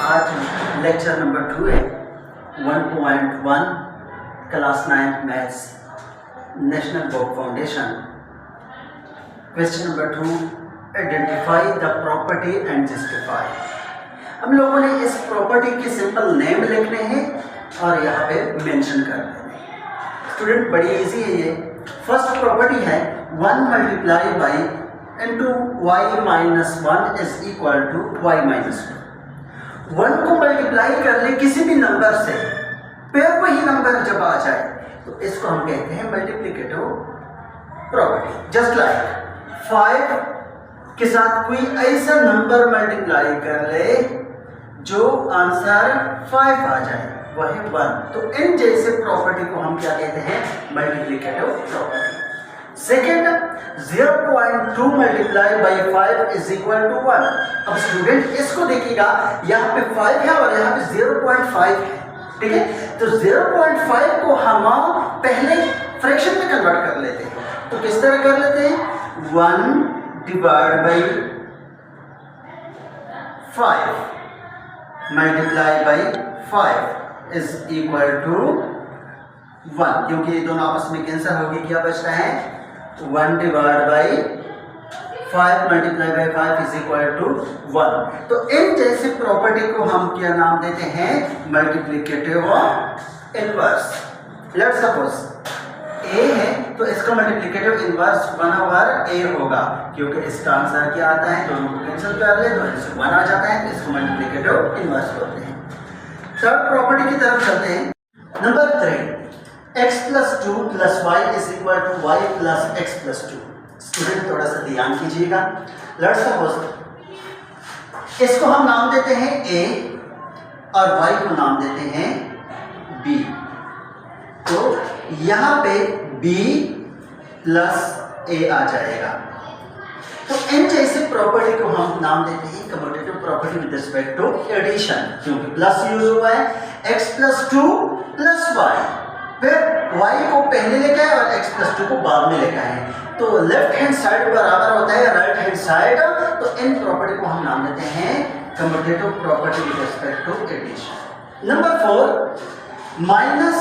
आज lecture number 2 है 1.1 class 9 maths national book foundation. Question number 2, identify the property and justify. हम लोगों ने इस प्रॉपर्टी के सिंपल नेम लिखने हैं और यहाँ पे मेंशन कर देने हैं। स्टूडेंट बड़ी इजी है ये। फर्स्ट प्रॉपर्टी है 1 multiply by into Y minus 1 is equal to Y minus 2। 1 को मल्टीप्लाई कर ले किसी भी नंबर से, फिर वही नंबर जब आ जाए तो इसको हम कहते हैं मल्टीप्लिकेटिव प्रॉपर्टी। जस्ट लाइक 5 के साथ कोई ऐसा नंबर मल्टीप्लाई कर ले जो आंसर 5 आ जाए, वह 1। तो इन जैसे प्रॉपर्टी को हम क्या कहते हैं? Multiplicative property. Second, 0.2 multiply by 5 is equal to 1। अब स्टूडेंट इसको देखिएगा, यहाँ पे 5 है और यहाँ पे 0.5 है, ठीक है? तो 0.5 को हम पहले फ्रैक्शन में कन्वर्ट कर लेते हैं। तो किस तरह कर लेते हैं? 1 divide by 5 multiply by 5 is equal to 1, क्योंकि ये दोनों आपस में कैंसिल होगी। क्या बचता है? 1 divide by 5 multiply by 5 is equal to 1। तो इन जैसे प्रॉपर्टी को हम क्या नाम देते हैं? Multiplicative inverse. Let's suppose a है तो इसका मल्टीप्लिकेटिव इनवर्स 1/a होगा, क्योंकि इसका आंसर क्या आता है? दोनों को कैंसिल कर ले तो इससे 1 आ जाता है, तो इसको मल्टीप्लिकेटिव इनवर्स बोलते हैं। थर्ड प्रॉपर्टी की तरफ चलते हैं। Number 3, x plus 2 plus Y is equal to Y plus X plus 2। Student थोड़ा सा ध्यान कीजिएगा। लेट्स सपोज इसको हम नाम देते हैं a और y को नाम देते हैं b। तो यहाँ पे b प्लस a आ जाएगा। तो इन जैसे प्रॉपर्टी को हम नाम देते हैं commutative property with respect to addition, क्योंकि प्लस यूज हुआ है। x प्लस 2 प्लस वाई, फिर y को पहले लेके आए और x प्लस 2 को बाद में लेके आए, तो लेफ्ट हैंड साइड बराबर होता है राइट हैंड साइड। तो इन प्रॉपर्टी को हम नाम देते हैं commutative property with respect to addition. Number 4, minus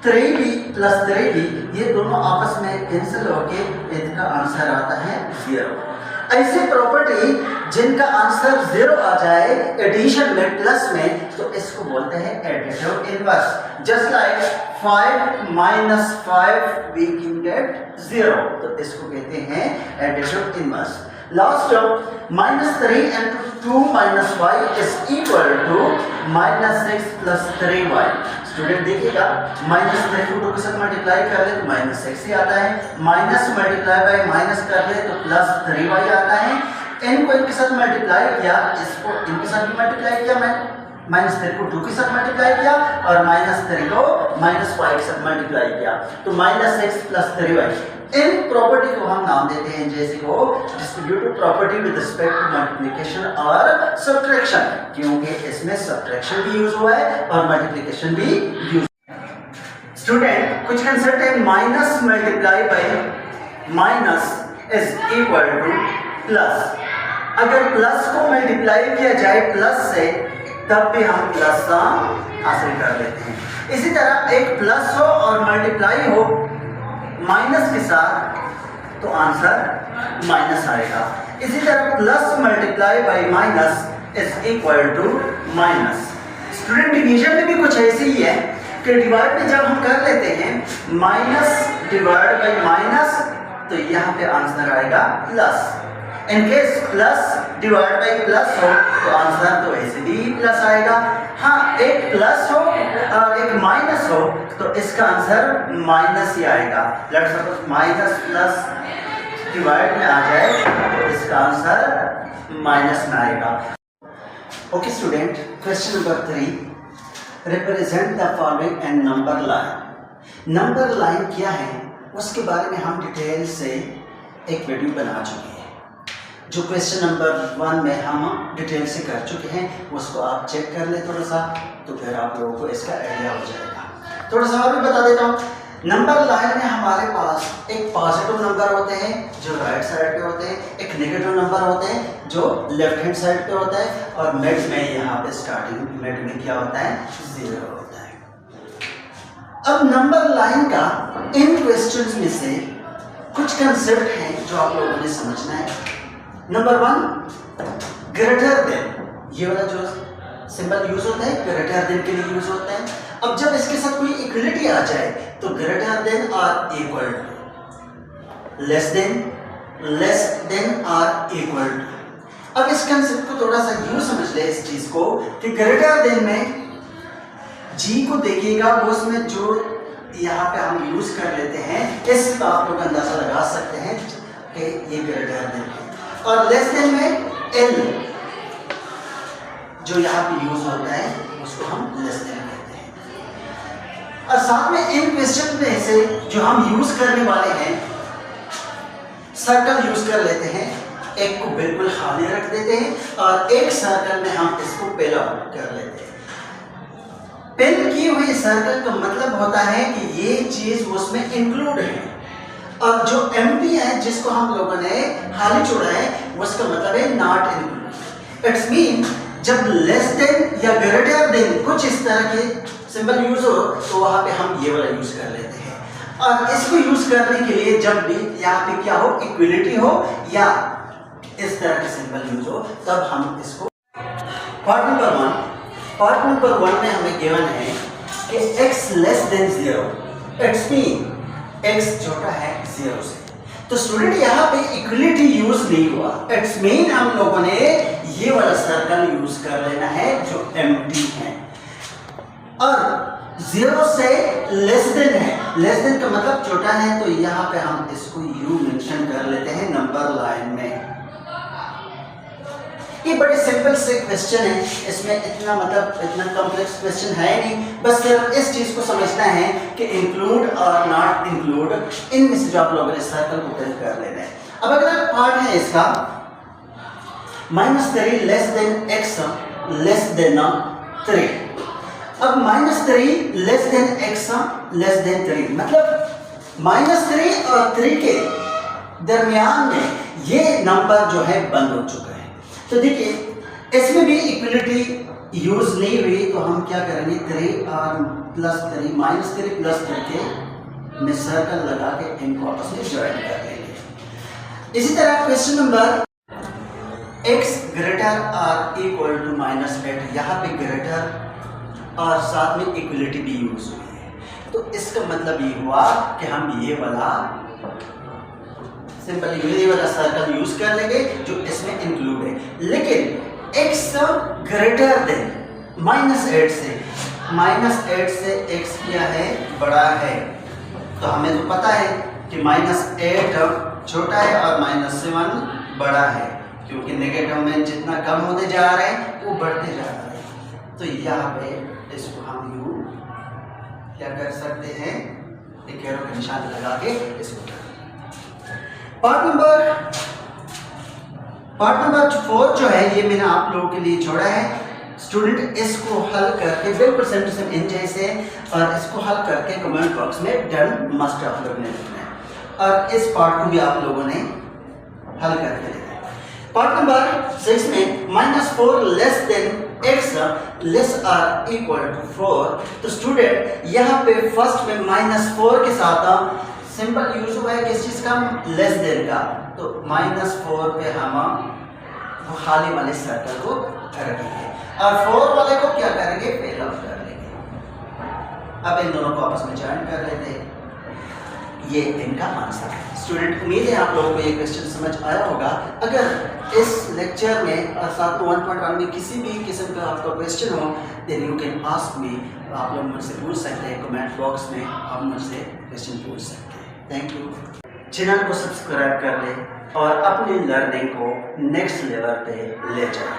3b plus 3b, ये दोनों आपस में कैंसिल होके इनका आंसर आता है 0। ऐसे प्रॉपर्टी जिनका आंसर 0 आ जाए एडिशन में प्लस में, तो इसको बोलते हैं additive inverse. Just like 5 minus 5 we can get 0, तो इसको कहते हैं additive inverse. Last, -3 into 2 minus y is equal to -6 plus 3y। Student देखिएगा, -3 को 2 के साथ मल्टीप्लाई कर ले तो -6 ही आता है, माइनस मल्टीप्लाई बाय माइनस कर ले तो प्लस 3y आता है। इनको इनके साथ मल्टीप्लाई किया, इसको इनके साथ भी मल्टीप्लाई किया, मैं -3 को 2 के साथ मल्टीप्लाई किया और -3 को -y के साथ मल्टीप्लाई किया, तो -6 प्लस 3y। इन प्रॉपर्टी को हम नाम देते हैं जैसे को distributive property with respect to multiplication और सब्ट्रैक्शन, क्योंकि इसमें सब्ट्रैक्शन भी यूज हुआ है और मल्टीप्लिकेशन भी यूज। स्टूडेंट कुछ कंसेप्ट है, minus multiply by minus is equal two plus. अगर प्लस को मल्टीप्लाई किया जाए प्लस से, तब भी हम प्लस हासिल कर लेते हैं। इसी तरह एक प्लस हो और मल्टीप्लाई हो माइनस के साथ, तो आंसर माइनस आएगा। इसी तरह plus multiply by minus is equal to minus. Student division में भी कुछ ऐसे ही है कि डिवाइड में जब हम कर लेते हैं माइनस डिवाइड बाय माइनस, तो यहाँ पे आंसर आएगा plus. In case plus divide by plus हो तो आंसर तो ऐसे भी प्लस आएगा। हाँ, एक प्लस हो और एक माइनस हो तो इसका आंसर माइनस ही आएगा। Let's suppose minus plus divide में आ जाए तो इसका आंसर माइनस में आएगा। Okay student, question number 3, represent the following and number line. Number line क्या है उसके बारे में हम डिटेल से एक वीडियो बना चुके हैं, जो क्वेश्चन नंबर 1 में हम डिटेल से कर चुके हैं। उसको आप चेक कर लें थोड़ा सा, तो फिर आप लोगों को इसका आइडिया हो जाएगा। थोड़ा सा और भी बता देता हूँ। नंबर लाइन में हमारे पास एक पॉजिटिव नंबर होते हैं जो राइट साइड पे होते हैं, एक नेगेटिव नंबर होते हैं जो लेफ्ट हैंड साइड पे होता है, और मिड में यहाँ पे स्टार्टिंग मिड में क्या होता है, 0 होता है। अब नंबर लाइन का इन क्वेश्चंस में से कुछ कंसेप्ट हैं जो आप लोगों ने समझना है। नंबर 1, ग्रेटर देन, ये वाला जो सिंबल यूज होता है ग्रेटर देन के लिए यूज होता है। अब जब इसके साथ कोई इक्वलिटी आ जाए तो ग्रेटर देन और इक्वल टू, लेस देन और इक्वल टू। अब इस कंसेप्ट को थोड़ा सा यूं समझ ले इस चीज को कि ग्रेटर देन में जी को देखिएगा, वो उसमें जो यहाँ पे हम यूज कर लेते हैं, इससे आप लोग अंदाजा लगा सकते हैं कि ये ग्रेटर देन है। और लेस देन में एल जो यहाँ पे यूज होता है उसको हम लेस देन कहते हैं। और साथ में इन क्वेश्चन में से जो हम यूज करने वाले हैं, सर्कल यूज कर लेते हैं, एक को बिल्कुल खाली रख देते हैं और एक सर्कल में हम इसको पेल आउट कर लेते हैं। पेल की हुई सर्कल का मतलब होता है कि ये चीज उसमें इंक्लूड है, और जो एम्प्टी है जिसको हम लोगों ने खाली छोड़ा है उसका मतलब है नॉट इंक्लूड। इट्स मीन जब लेस देन या ग्रेटर देन कुछ इस तरह के सिंबल यूज हो तो वहां पे हम ये वाला यूज कर लेते हैं। और इसको यूज करने के लिए जब भी यहाँ पे क्या हो, इक्वलिटी हो या इस तरह के सिंबल यूज हो, तब हम इसको पार्ट नंबर 1 में हमें गिवन है कि x less than 0, it's mean x छोटा है 0 से। तो स्टूडेंट यहाँ पे इक्वलिटी यूज नहीं हुआ, इट्स मीन हम लोगों ने ये वाला सर्कल यूज कर लेना है जो एम्प्टी है। और 0 से लेस देन है, लेस देन का मतलब छोटा है, तो यहाँ पे हम इसको यू मेंशन कर लेते हैं नंबर लाइन में। ये बड़े सिंपल से क्वेश्चन है, इसमें इतना कॉम्प्लेक्स क्वेश्चन है नहीं, बस सिर्फ इस चीज को समझना है कि इंक्लूड और नॉट इंक्लूड, इनमें से जो आप लोगों ने सर्कल को फिल कर लेना है। अब अगला पार्ट है इसका -3 less than x less than 3। अब -3 less than x less than 3 मतलब -3 और 3 के दरमियान में ये नंबर जो है बंद हो चुका है। तो देखिए इसमें भी इक्वलिटी यूज नहीं हुई, तो हम क्या करेंगे, 3 और +3 -3 +3 के में सर्कल लगा के इनको आपस में ज्वाइन कर लेंगे। इसी तरह क्वेश्चन नंबर x ग्रेटर और इक्वल टू -8, यहाँ पे ग्रेटर और साथ में इक्वलिटी भी यूज हुई है, तो इसका मतलब ये हुआ कि हम ये वाला सिंपल ये वाला सर्कल यूज कर लेंगे जो इसमें इंक्लूड है। लेकिन x ग्रेटर देन -8 से x क्या है, बड़ा है, तो हमें तो पता है कि -8 छोटा है और -7 बड़ा है, क्योंकि नेगेटिव में जितना कम होते जा रहे हैं वो बढ़ते जा रहे हैं। तो यहाँ पे इसको हम यू क्या कर सकते हैं, एक एरो का निशान लगा के इसको कर। पार्ट नंबर 4 जो है ये मैंने आप लोगों के लिए छोड़ा है। स्टूडेंट इसको हल करके बिल्कुल सेम टू सेम इन जैसे, और इसको हल करके कमेंट बॉक्स में डन मस्ट आप लोगों ने लिखना है, और इस पार्ट को भी आप लोगों ने हल करके लिखना है। पार्ट नंबर 6 में -4 लेस देन x लेस और इक्वल टू 4। तो स्टूडेंट यहाँ पे फर्स्ट में -4 के साथ सिंपल यूज हुआ है किस चीज का, लेस देन का, तो -4 पे हम वो खाली वाले सर्कल को रखेंगे और 4 वाले को क्या करेंगे, पेल आउट कर लेंगे। अब इन दोनों को आपस में ज्वाइन कर लेते हैं, ये इनका आंसर है। स्टूडेंट उम्मीद है आप लोगों को ये क्वेश्चन समझ आया होगा। अगर इस लेक्चर में और साथ में 1.1 में किसी भी किस्म का आपका क्वेश्चन हो, then you can ask me, आप लोग मुझसे पूछ सकते हैं, कमेंट बॉक्स में आप मुझसे क्वेश्चन पूछ सकते हैं। Thank you. चैनल को सब्सक्राइब कर लें और अपनी लर्निंग को नेक्स्ट लेवल पे ले जाएं।